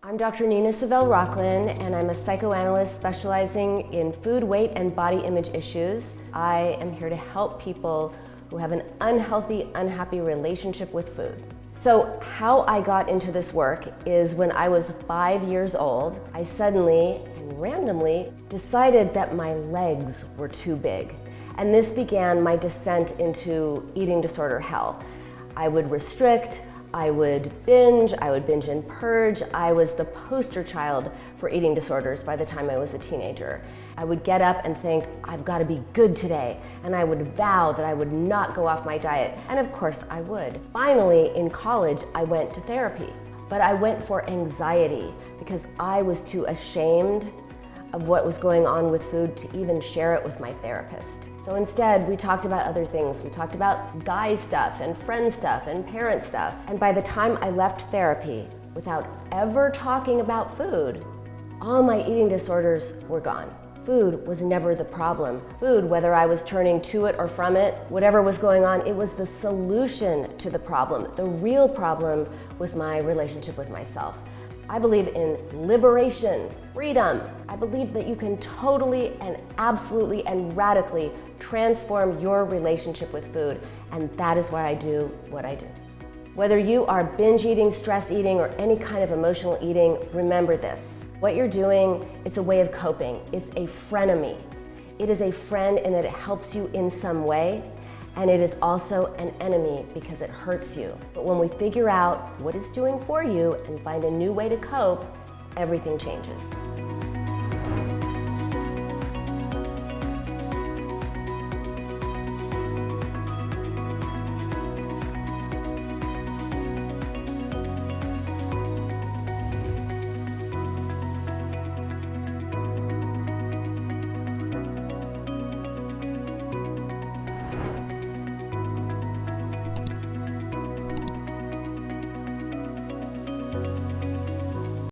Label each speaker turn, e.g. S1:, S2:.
S1: I'm Dr. Nina Savelle-Rocklin, and I'm a psychoanalyst specializing in food, weight, and body image issues. I am here to help people who have an unhealthy, unhappy relationship with food. So how I got into this work is when I was 5 years old, I suddenly and randomly decided that my legs were too big. And this began my descent into eating disorder hell. I would restrict, I would binge and purge. I was the poster child for eating disorders by the time I was a teenager. I would get up and think, I've got to be good today, and I would vow that I would not go off my diet, and of course I would. Finally, in college, I went to therapy, but I went for anxiety because I was too ashamed of what was going on with food to even share it with my therapist. So instead, we talked about other things. We talked about guy stuff and friend stuff and parent stuff. And by the time I left therapy, without ever talking about food, all my eating disorders were gone. Food was never the problem. Food, whether I was turning to it or from it, whatever was going on, it was the solution to the problem. The real problem was my relationship with myself. I believe in liberation, freedom. I believe that you can totally and absolutely and radically transform your relationship with food, and that is why I do what I do. Whether you are binge eating, stress eating, or any kind of emotional eating, remember this. What you're doing, it's a way of coping. It's a frenemy. It is a friend in that it helps you in some way, and it is also an enemy because it hurts you. But when we figure out what it's doing for you and find a new way to cope, everything changes.